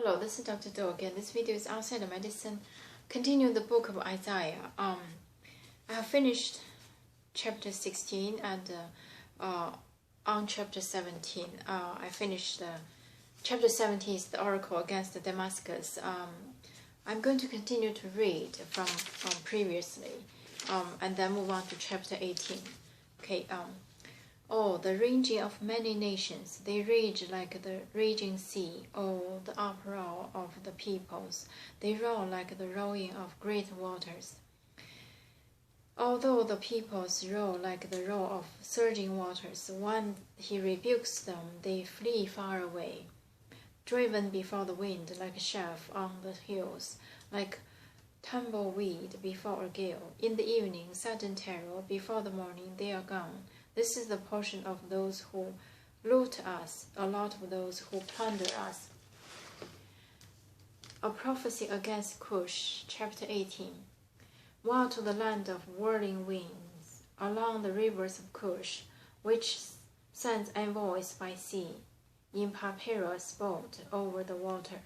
Hello, this is Dr. Do again. This video is outside of medicine. Continue the book of Isaiah. I have finished chapter 16 and on chapter 17. I finished chapter 17 is the oracle against Damascus. I'm going to continue to read from previously and then move on to chapter 18. Okay. Oh, the raging of many nations, they rage like the raging sea. Oh, the uproar of the peoples, they roar like the roaring of great waters. Although the peoples roar like the roar of surging waters, when he rebukes them, they flee far away. Driven before the wind like chaff on the hills, like tumbleweed before a gale. In the evening, sudden terror, before the morning, they are gone. This is the portion of those who loot us, a lot of those who plunder us. A prophecy against Cush, chapter 18. Woe to the land of whirling winds, along the rivers of Cush, which sends envoys by sea, in papyrus boat over the water.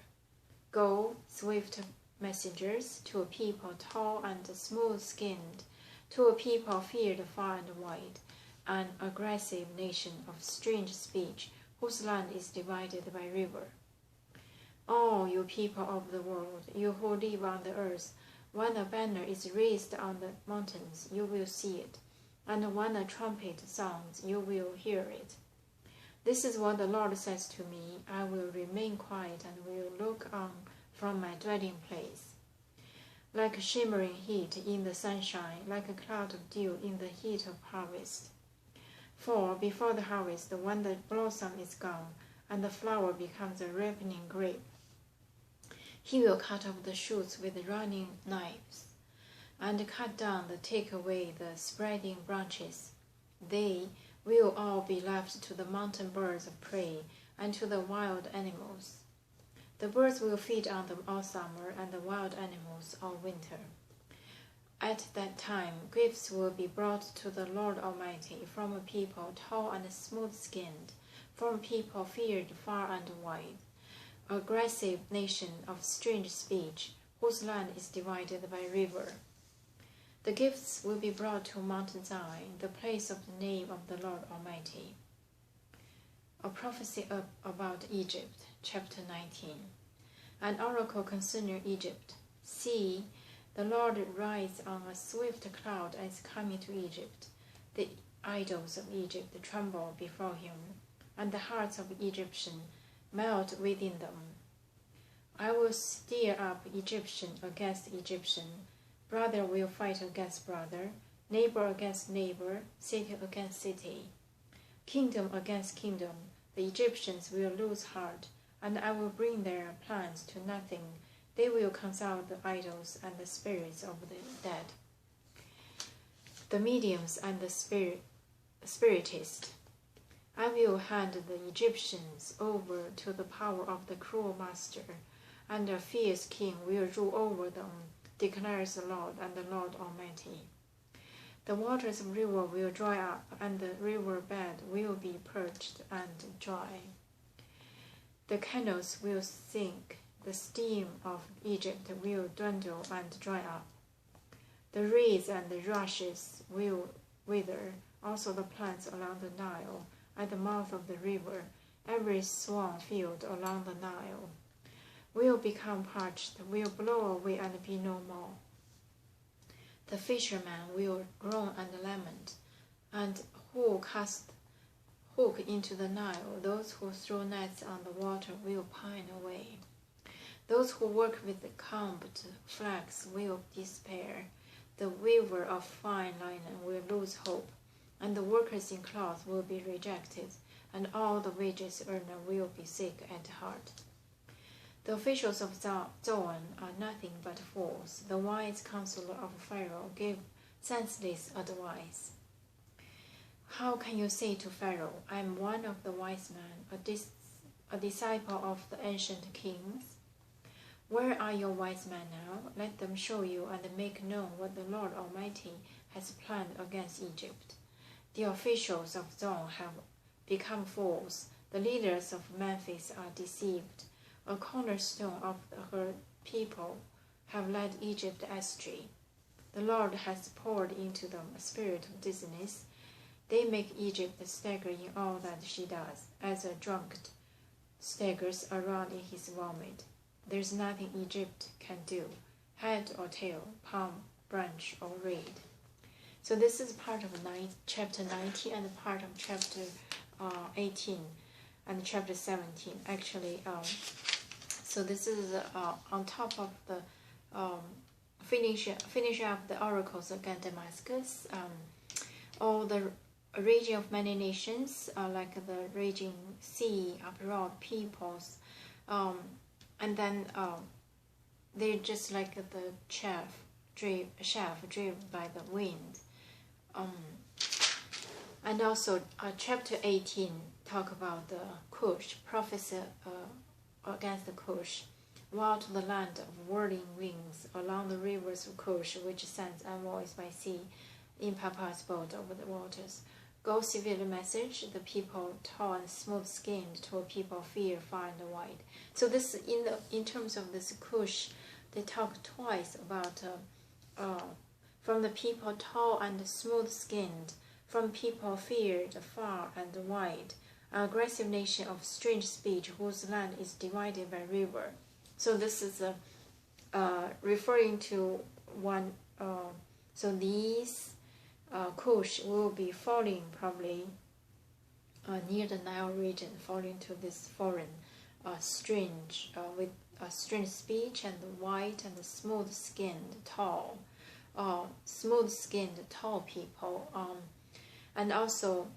Go, swift messengers, to a people tall and smooth-skinned, to a people feared far and wide, an aggressive nation of strange speech, whose land is divided by river. Oh, you people of the world, you who live on the earth, when a banner is raised on the mountains, you will see it, and when a trumpet sounds, you will hear it. This is what the Lord says to me: I will remain quiet and will look on from my dwelling place. Like shimmering heat in the sunshine, like a cloud of dew in the heat of harvest. For before the harvest, when the blossom is gone, and the flower becomes a ripening grape, he will cut off the shoots with running knives, and cut down take away the spreading branches. They will all be left to the mountain birds of prey and to the wild animals. The birds will feed on them all summer, and the wild animals all winter. At that time, gifts will be brought to the Lord Almighty from a people tall and smooth-skinned, from people feared far and wide, aggressive nation of strange speech, whose land is divided by river. The gifts will be brought to Mount Zion, the place of the name of the Lord Almighty. A prophecy about Egypt, chapter 19. An oracle concerning Egypt. See, the Lord rides on a swift cloud and is coming to Egypt. The idols of Egypt tremble before him, and the hearts of Egyptians melt within them. I will stir up Egyptian against Egyptian. Brother will fight against brother, neighbor against neighbor, city against city. Kingdom against kingdom. The Egyptians will lose heart, and I will bring their plans to nothing. They will consult the idols and the spirits of the dead, the mediums and the spiritists. I will hand the Egyptians over to the power of the cruel master, and a fierce king will rule over them, declares the Lord and the Lord Almighty. The waters of river will dry up, and the river bed will be purged and dry. The canals will sink. The steam of Egypt will dwindle and dry up. The reeds and the rushes will wither, also the plants along the Nile, at the mouth of the river. Every swan field along the Nile will become parched, will blow away and be no more. The fisherman will groan and lament, and who cast hook into the Nile, those who throw nets on the water will pine away. Those who work with the combed flax will despair. The weaver of fine linen will lose hope, and the workers in cloth will be rejected, and all the wages earner will be sick at heart. The officials of Zoan are nothing but fools. The wise counselor of Pharaoh gave senseless advice. How can you say to Pharaoh, I am one of the wise men, a disciple of the ancient kings? Where are your wise men now? Let them show you and make known what the Lord Almighty has planned against Egypt. The officials of Zoan have become fools. The leaders of Memphis are deceived. a cornerstone of her people, have led Egypt astray. The Lord has poured into them a spirit of dizziness. They make Egypt stagger in all that she does, as a drunkard staggers around in his vomit. There is nothing Egypt can do, head or tail, palm, branch, or reed. So this is part of chapter 19 and part of chapter 18 and chapter 17. Actually, so this is on top of the finish up the oracles against Damascus. All the raging of many nations, like the raging sea, abroad peoples, and then they're just like the chaff driven by the wind. And also chapter 18 talk about the Cush, prophecy against the Cush. Woe to the land of whirling wings along the rivers of Cush, which sends envoys by sea in Papa's boat over the waters. Go civil message, the people tall and smooth-skinned, to a people fair, far and wide. So this, in terms of this Cush, they talk twice about from the people tall and smooth-skinned, from people feared far and wide, an aggressive nation of strange speech whose land is divided by river. So this is referring to one. So these Cush will be falling probably near the Nile region, falling to this foreign, strange, with a strange speech and white and smooth-skinned, tall, smooth-skinned, tall people. And also,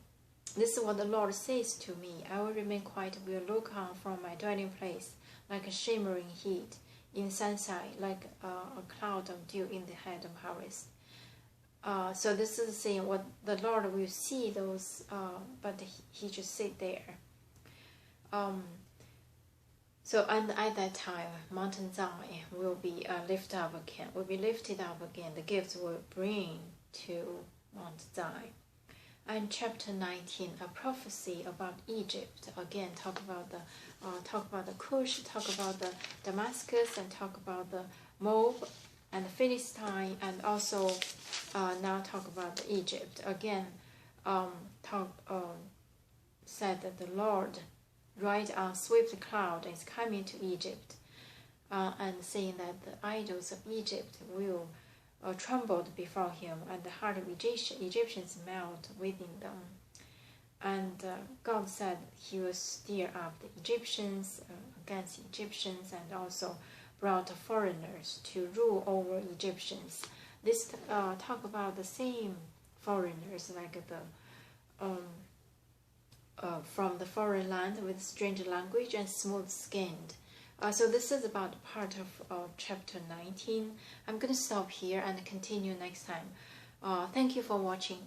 this is what the Lord says to me: I will remain quiet, will look on from my dwelling place, like a shimmering heat in sunshine, like a cloud of dew in the head of harvest. So this is saying what the Lord will see those, but he just sit there. So and at that time, Mountain Zion will be lifted up again. Will be lifted up again. The gifts will bring to Mount Zion. And chapter 19, a prophecy about Egypt. Again, talk about the Cush, talk about the Damascus, and talk about the Moab and the Philistine, and also now talk about the Egypt. Again, said that the Lord, right on swift cloud, is coming to Egypt, and saying that the idols of Egypt will trembled before him, and the heart of Egyptians melt within them. And God said he will stir up the Egyptians against Egyptians, and also brought foreigners to rule over Egyptians. This talk about the same foreigners, like the from the foreign land with strange language and smooth-skinned. So this is about part of chapter 19. I'm going to stop here and continue next time. Thank you for watching.